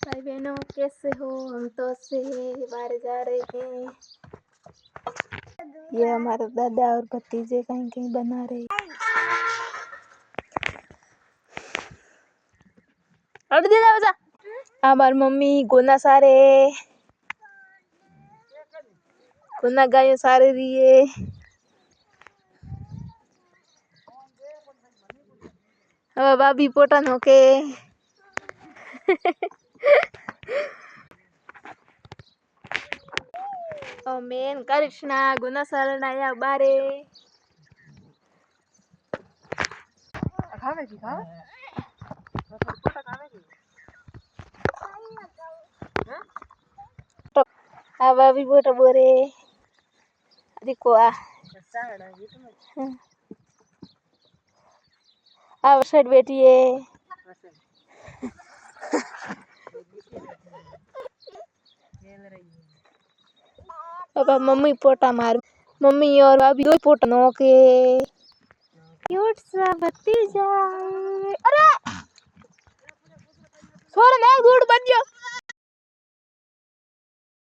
भाई बहनों कैसे हो? हम तो से बाहर जा रहे हैं। ये हमारे दादा और भतीजे कहीं कहीं बना रहे। हमारी मम्मी गोना सारे गोना गाय सारे रिए। अब भाभी पोटन होके मेन कृष्णा गुना सारण आया बारे। अब अभी बोटा बोरे देखो अब साइड बैठी है। अब मम्मी पोटा मार मम्मी और अभी दो पोटा नो के क्यूट सा भतीजा। अरे छोड़ मैं गुड़ बन गया।